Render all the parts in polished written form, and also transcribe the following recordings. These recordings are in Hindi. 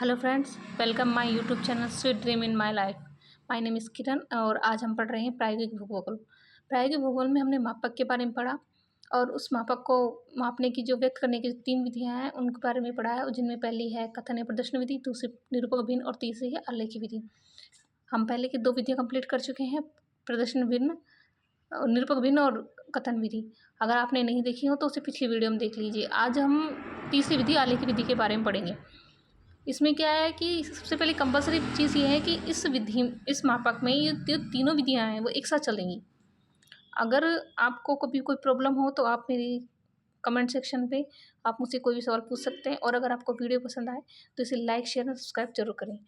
Hello friends, welcome my YouTube channel sweet dream in my life. My name is Kiran और आज हम पढ़ रहे हैं प्रायोगिक भूगोल। प्रायोगिक भूगोल में हमने मापक के बारे में पढ़ा और उस मापक को मापने की जो व्यक्त करने की 3 विधियां हैं उनके बारे में पढ़ा है। जिनमें पहली है कथन या प्रदर्शन विधि, दूसरी निरूपक भिन्न और तीसरी है आलेखी विधि। हम पहले की 2 विधियाँ कंप्लीट कर चुके हैं, प्रदर्शन भिन्न, निरूपक भिन्न और कथन विधि। अगर आपने नहीं देखी हो तो उसे पिछली वीडियो में देख लीजिए। आज हम तीसरी विधि आलेखी विधि के बारे में पढ़ेंगे। इसमें क्या है कि सबसे पहले कंपलसरी चीज़ ये है कि इस मापक में ये जो तीनों विधियाँ हैं वो एक साथ चलेंगी। अगर आपको कभी कोई प्रॉब्लम हो तो आप मेरी कमेंट सेक्शन पे आप मुझसे कोई भी सवाल पूछ सकते हैं। और अगर आपको वीडियो पसंद आए तो इसे लाइक, शेयर और सब्सक्राइब जरूर करें।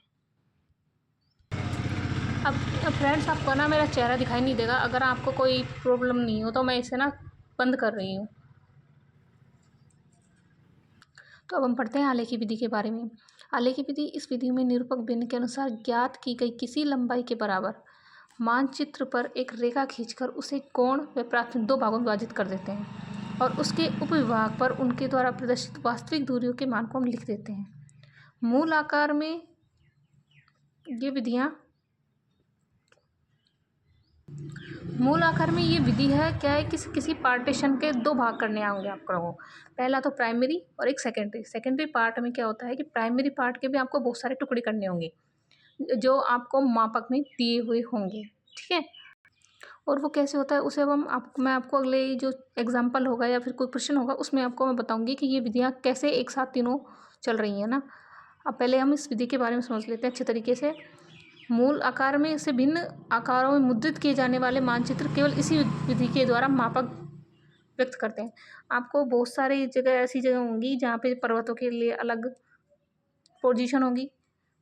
अब फ्रेंड्स, आपको ना मेरा चेहरा दिखाई नहीं देगा। अगर आपको कोई प्रॉब्लम नहीं हो तो मैं इसे ना बंद कर रही हूँ। तो अब हम पढ़ते हैं आलेखी विधि के बारे में। आलेखी विधि इस विधि में निरूपक भिन्न के अनुसार ज्ञात की गई किसी लंबाई के बराबर मानचित्र पर एक रेखा खींचकर उसे कोण व प्राथमिक 2 भागों में विभाजित कर देते हैं और उसके उपविभाग पर उनके द्वारा प्रदर्शित वास्तविक दूरियों के मान को हम लिख देते हैं। मूल आकार में ये विधि है क्या है किसी पार्टीशन के 2 भाग करने होंगे आपको। पहला तो प्राइमरी और एक सेकेंडरी पार्ट में क्या होता है कि प्राइमरी पार्ट के भी आपको बहुत सारे टुकड़े करने होंगे जो आपको मापक में दिए हुए होंगे, ठीक है। और वो कैसे होता है उसे अब मैं आपको अगले जो एग्जाम्पल होगा या फिर कोई प्रश्न होगा उसमें आपको मैं बताऊंगी कि ये विधियाँ कैसे एक साथ तीनों चल रही हैं ना। अब पहले हम इस विधि के बारे में समझ लेते हैं अच्छे तरीके से। मूल आकार में से भिन्न आकारों में मुद्रित किए जाने वाले मानचित्र केवल इसी विधि के द्वारा मापक व्यक्त करते हैं। आपको बहुत सारी जगह ऐसी जगह होंगी जहाँ पे पर्वतों के लिए अलग पोजीशन होगी।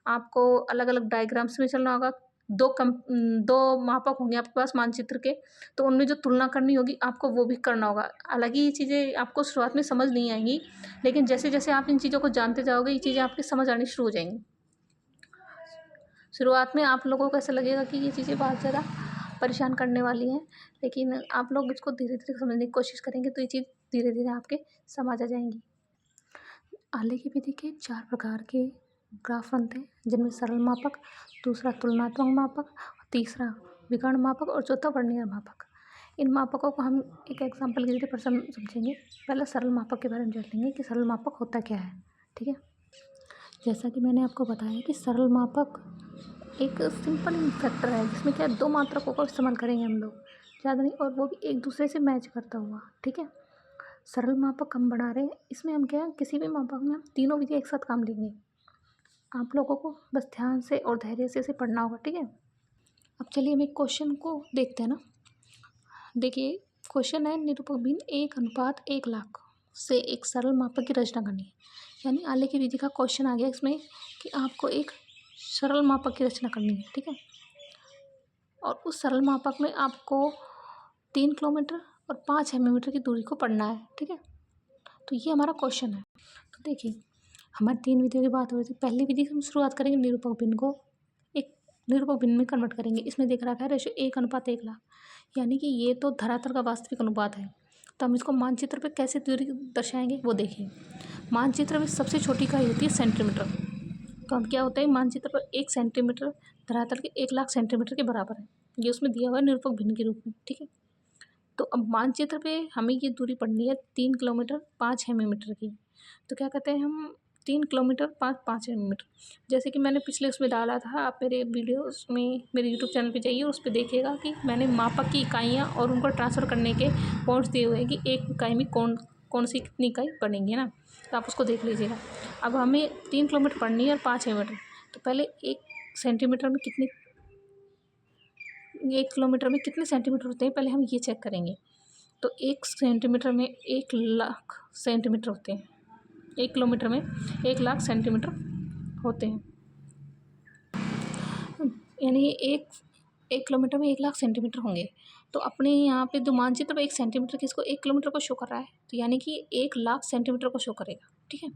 आपको अलग अलग डायग्राम्स में चलना होगा। 2 मापक होंगे आपके पास मानचित्र के, तो उनमें जो तुलना करनी होगी आपको वो भी करना होगा। हालांकि ये चीज़ें आपको शुरुआत में समझ नहीं आएंगी, लेकिन जैसे जैसे आप इन चीज़ों को जानते जाओगे ये चीज़ें आपकी समझ आनी शुरू हो जाएंगी। शुरुआत में आप लोगों को ऐसा लगेगा कि ये चीज़ें बहुत ज़्यादा परेशान करने वाली हैं, लेकिन आप लोग इसको धीरे धीरे समझने की कोशिश करेंगे तो ये चीज़ धीरे धीरे आपके समझ आ जाएंगी। आलेखी विधि के 4 प्रकार के ग्राफ बनते हैं, जिनमें सरल मापक, दूसरा तुलनात्मक मापक, तीसरा विकर्ण मापक और चौथा वर्नियर मापक। इन मापकों को हम एक एग्जाम्पल के जरिए समझेंगे। पहले सरल मापक के बारे में जान लेंगे कि सरल मापक होता क्या है, ठीक है। जैसा कि मैंने आपको बताया कि सरल मापक एक सिंपल फैक्टर है जिसमें क्या 2 मात्रकों का इस्तेमाल करेंगे हम लोग, ज़्यादा नहीं, और वो भी एक दूसरे से मैच करता हुआ, ठीक है। सरल मापक हम बना रहे हैं, इसमें हम क्या किसी भी मापक में हम तीनों विधि एक साथ काम लेंगे। आप लोगों को बस ध्यान से और धैर्य से इसे पढ़ना होगा, ठीक है। अब चलिए हम एक क्वेश्चन को देखते हैं ना। देखिए क्वेश्चन है निरूपक भिन्न 1:1,00,000 से एक सरल मापक की रचना करनी है। यानी आलेखी विधि का क्वेश्चन आ गया इसमें कि आपको एक सरल मापक की रचना करनी है, ठीक है। और उस सरल मापक में आपको 3 किलोमीटर और 5 सेंटीमीटर की दूरी को पढ़ना है, ठीक है। तो ये हमारा क्वेश्चन है। तो देखिए हमारी 3 विधियों की बात हो रही थी। पहली विधि हम शुरुआत करेंगे निरूपक भिन्न को एक निरूपक भिन्न में कन्वर्ट करेंगे। इसमें देख रखा है रेशियो 1:1,00,000, यानी कि ये तो धरातल का वास्तविक अनुपात है। तो हम इसको मानचित्र पे कैसे दूरी दर्शाएंगे वो देखिए। मानचित्र में सबसे छोटी इकाई होती है सेंटीमीटर। तो हम क्या होता है मानचित्र पर 1 सेंटीमीटर धरातल के 1,00,000 सेंटीमीटर के बराबर है। ये उसमें दिया हुआ है निरूपक भिन्न के रूप में, ठीक है। तो अब मानचित्र पे हमें ये दूरी पढ़नी है 3 किलोमीटर 5 सेंटीमीटर की। तो क्या कहते हैं हम 3 किलोमीटर 5 सेंटीमीटर, जैसे कि मैंने पिछले उसमें डाला था। आप मेरे वीडियो उसमें मेरे यूट्यूब चैनल पे जाइए, उस पर देखिएगा कि मैंने मापक की इकाइयाँ और उनको ट्रांसफ़र करने के पॉइंट्स दिए हुए हैं कि एक इकाई में कौन सी कितनी इकाई पड़ेंगी ना, तो आप उसको देख लीजिएगा। अब हमें 3 किलोमीटर पढ़नी है और 5 सेंटीमीटर। तो पहले 1 किलोमीटर में कितने सेंटीमीटर होते हैं पहले हम ये चेक करेंगे। तो 1 सेंटीमीटर में 1,00,000 सेंटीमीटर होते हैं। 1 किलोमीटर में 1,00,000 सेंटीमीटर होते हैं, यानी एक किलोमीटर में 1,00,000 सेंटीमीटर होंगे। तो अपने यहाँ पे जो मानचित्र पे 1 सेंटीमीटर किसको 1 किलोमीटर को शो कर रहा है, तो यानी कि 1,00,000 सेंटीमीटर को शो करेगा, ठीक है।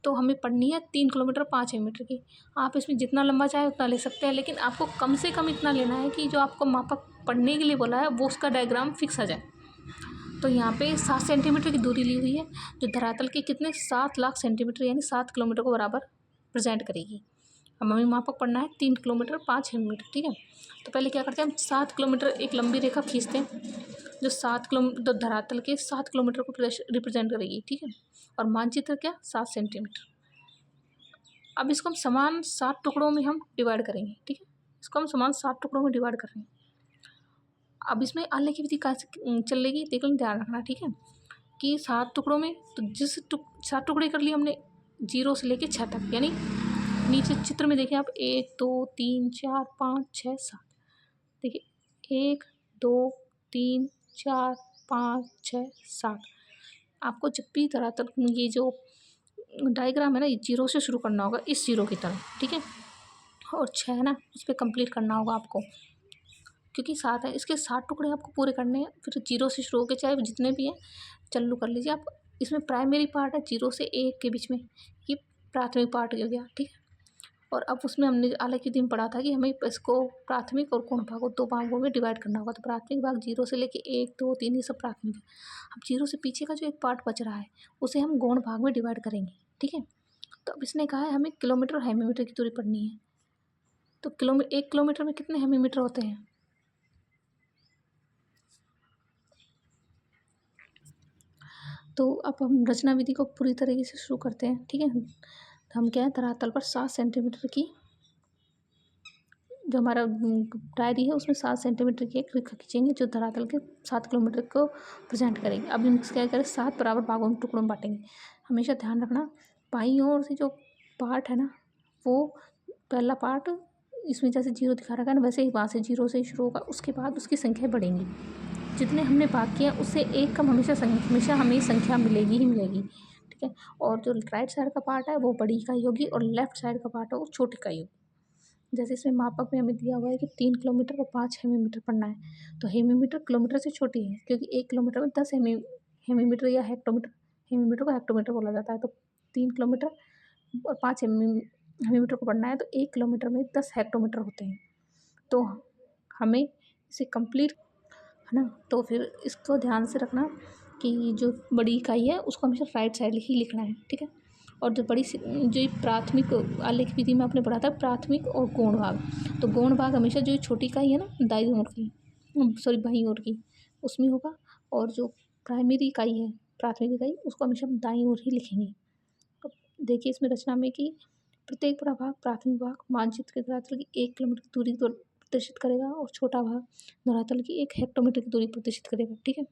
तो हमें पढ़नी है 3 किलोमीटर 5 सेंटीमीटर की। आप इसमें जितना लंबा चाहे उतना ले सकते हैं, लेकिन आपको कम से कम इतना लेना है कि जो आपको मापक पढ़ने के लिए बोला है वो उसका डायग्राम फिक्स आ जाए। तो यहाँ पे 7 सेंटीमीटर की दूरी ली हुई है, जो धरातल के कितने 7,00,000 सेंटीमीटर यानी 7 किलोमीटर को बराबर प्रेजेंट करेगी। अब हमें मापक पढ़ना है 3 किलोमीटर 5 मिलीमीटर, ठीक है। तो पहले क्या करते हैं, हम 7 किलोमीटर एक लंबी रेखा खींचते हैं जो 7 किलोमीटर धरातल के 7 किलोमीटर को रिप्रेजेंट करेगी, ठीक है। और मानचित्र क्या, 7 सेंटीमीटर। अब इसको हम समान 7 टुकड़ों में हम डिवाइड करेंगे, ठीक है। इसको हम समान 7 टुकड़ों में डिवाइड कर रहे हैं। अब इसमें आले की विधि कैसे चलेगी देख लो, ध्यान रखना, ठीक है। कि 7 टुकड़ों में, तो 7 टुकड़े कर लिए हमने 0 से लेके 6 तक, यानी नीचे चित्र में देखिए आप 1 2 3 4 5 6 7, देखिए 1 2 3 4 5 6 7। आपको जब भी धरातल ये जो डायग्राम है ना, ये 0 से शुरू करना होगा, इस 0 की तरह, ठीक है। और 6 है ना, उस पर कंप्लीट करना होगा आपको, क्योंकि 7 है, इसके 7 टुकड़े आपको पूरे करने हैं। फिर 0 से शुरू होकर चाहे जितने भी हैं चालू कर लीजिए आप। इसमें प्राइमरी पार्ट है 0 से 1 के बीच में, ये प्राथमिक पार्ट हो गया, ठीक है। और अब उसमें हमने अलग ही दिन पढ़ा था कि हमें इसको प्राथमिक और गौण भागों 2 भागों में डिवाइड करना होगा। तो प्राथमिक भाग 0 से लेके 1 2 3 ये सब प्राथमिक है। अब 0 से पीछे का जो एक पार्ट बच रहा है उसे हम गौण भाग में डिवाइड करेंगे, ठीक है। तो अब इसने कहा है हमें किलोमीटर और हेमीमीटर की दूरी पढ़नी है। तो 1 किलोमीटर में कितने हेमीमीटर होते हैं? तो अब हम रचना विधि को पूरी तरीके से शुरू करते हैं, ठीक है। तो हम क्या है, धरातल पर 7 सेंटीमीटर की, जो हमारा डायरी है उसमें 7 सेंटीमीटर की एक रेखा खींचेंगे जो धरातल के 7 किलोमीटर को प्रेजेंट करेंगे। अब हम क्या करें, 7 बराबर भागों में टुकड़ों में बांटेंगे। हमेशा ध्यान रखना, बाईं ओर से जो पार्ट है ना, वो पहला पार्ट इसमें जैसे 0 दिखा रखा है ना, वैसे ही वहाँ से 0 से शुरू होगा, उसके बाद उसकी संख्या बढ़ेंगी। जितने हमने भाग किया उससे एक कम हमेशा हमें संख्या मिलेगी ही मिलेगी, ठीक है। और जो राइट साइड का पार्ट है वो बड़ी इकाई होगी और लेफ्ट साइड का पार्ट है वो छोटी इकाई होगी। जैसे इसमें मापक में हमें दिया हुआ है कि 3 किलोमीटर और 5 हेमीमीटर पढ़ना है। तो हेमीमीटर किलोमीटर से छोटी है, क्योंकि 1 किलोमीटर में 10 हेमीमीटर या हेक्टोमीटर, हेमीमीटर को हेक्टोमीटर बोला जाता है। तो 3 किलोमीटर और 5 हेमीमीटर को पढ़ना है, तो 1 किलोमीटर में 10 हेक्टोमीटर होते हैं। तो हमें इसे कंप्लीट है ना, तो फिर इसको ध्यान से रखना कि जो बड़ी इकाई है उसको हमेशा राइट साइड ही लिखना है, ठीक है। और जो जो प्राथमिक आलेख विधि में आपने पढ़ा था प्राथमिक और गौण भाग, तो गौण भाग हमेशा जो छोटी इकाई है ना दाईं ओर की, बाईं ओर की, उसमें होगा। और जो प्राइमरी इकाई है प्राथमिक इकाई, उसको हमेशा हम दाईं ओर ही लिखेंगे। अब देखिए इसमें रचना में कि प्रत्येक बड़ा भाग प्राथमिक भाग मानचित्र के धरातल की 1 किलोमीटर की दूरी प्रदर्शित करेगा और छोटा भाग धरातल की 1 हेक्टोमीटर की दूरी प्रदर्शित करेगा, ठीक है।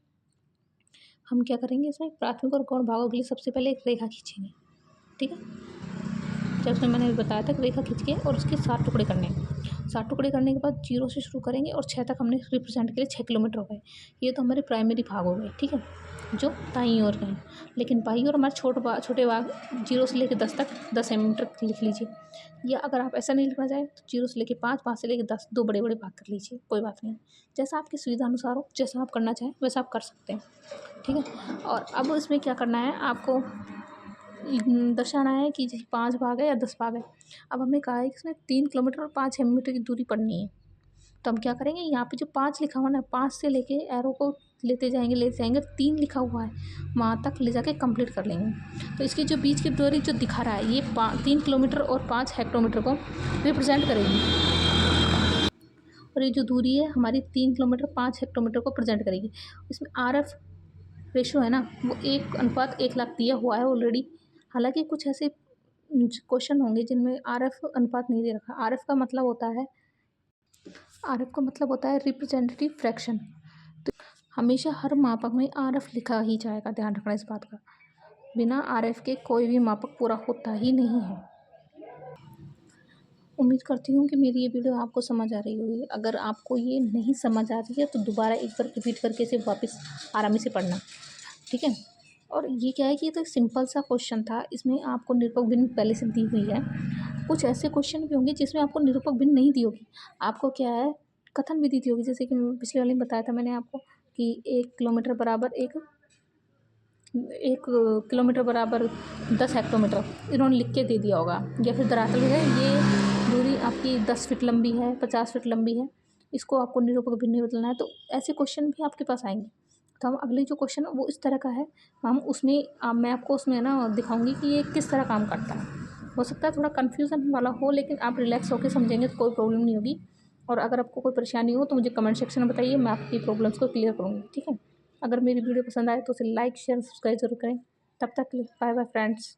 हम क्या करेंगे, इसमें प्राथमिक और गौण भागों के लिए सबसे पहले एक रेखा खींचेंगे, ठीक है। जब उसमें मैंने बताया था कि रेखा खींच के और उसके 7 टुकड़े करने हैं। 7 टुकड़े करने के बाद 0 से शुरू करेंगे और 6 तक हमने रिप्रेजेंट के लिए 6 किलोमीटर हो गए। ये तो हमारे प्राइमरी भाग हो गए, ठीक है, जो दाईं ओर गए। लेकिन बाईं ओर हमारे छोटे भाग 0 से लेकर 10 तक 10 सेंटीमीटर लिख लीजिए। या अगर आप ऐसा नहीं लिखना चाहें तो 0 से लेकर 5, 5 से लेकर 10, 2 बड़े बड़े भाग कर लीजिए, कोई बात नहीं। जैसा आपकी सुविधा अनुसार हो, जैसा आप करना चाहें वैसा आप कर सकते हैं, ठीक है। और अब इसमें क्या करना है, आपको दर्शाना है कि जैसे 5 भाग है या 10 भाग है। अब हमें कहा है कि इसमें 3 किलोमीटर और 5 हेमीमीटर की दूरी पड़नी है। तो हम क्या करेंगे, यहाँ पे जो 5 लिखा हुआ ना, 5 से लेके एरो को लेते जाएंगे, 3 लिखा हुआ है वहाँ तक ले जाके कंप्लीट कर लेंगे। तो इसकी जो बीच की दूरी जो दिखा रहा है ये 3 किलोमीटर और 5 हेक्टोमीटर को रिप्रेजेंट करेगी। और ये जो दूरी है हमारी 3 किलोमीटर 5 हेक्टोमीटर को प्रेजेंट करेगी। इसमें RF रेशो है ना, वो 1:1 लाख दिया हुआ है ऑलरेडी। हालांकि कुछ ऐसे क्वेश्चन होंगे जिनमें RF अनुपात नहीं दे रखा। RF का मतलब होता है रिप्रेजेंटेटिव फ्रैक्शन। तो हमेशा हर मापक में RF लिखा ही जाएगा, ध्यान रखना इस बात का। बिना RF के कोई भी मापक पूरा होता ही नहीं है। उम्मीद करती हूँ कि मेरी ये वीडियो आपको समझ आ रही होगी। अगर आपको ये नहीं समझ आ रही है तो दोबारा एक बार रिपीट करके इसे वापस आराम से पढ़ना, ठीक है। और ये क्या है कि ये तो सिंपल सा क्वेश्चन था, इसमें आपको निरूपक भिन्न पहले से दी हुई है। कुछ ऐसे क्वेश्चन भी होंगे जिसमें आपको निरूपक भिन्न नहीं दी होगी, आपको क्या है कथन विधि दी होगी। जैसे कि पिछले वाले में बताया था मैंने आपको कि 1 किलोमीटर बराबर 1 किलोमीटर बराबर 10 हेक्टोमीटर, इन्होंने लिख के दे दिया होगा। या फिर धरातल है ये दूरी आपकी 10 फीट लंबी है, 50 फीट लंबी है, इसको आपको निरूपक भिन्न में बदलना है। तो ऐसे क्वेश्चन भी आपके पास आएंगे। तो हम अगले जो क्वेश्चन वो इस तरह का है, मैं आपको उसमें ना दिखाऊंगी कि ये किस तरह काम करता है। हो सकता है थोड़ा कन्फ्यूज़न वाला हो, लेकिन आप रिलैक्स होकर समझेंगे तो कोई प्रॉब्लम नहीं होगी। और अगर आपको कोई परेशानी हो तो मुझे कमेंट सेक्शन में बताइए, मैं आपकी प्रॉब्लम्स को क्लियर करूँगी, ठीक है। अगर मेरी वीडियो पसंद आए तो उसे लाइक शेयर सब्सक्राइब ज़रूर करें। तब तक के लिए बाय बाय फ्रेंड्स।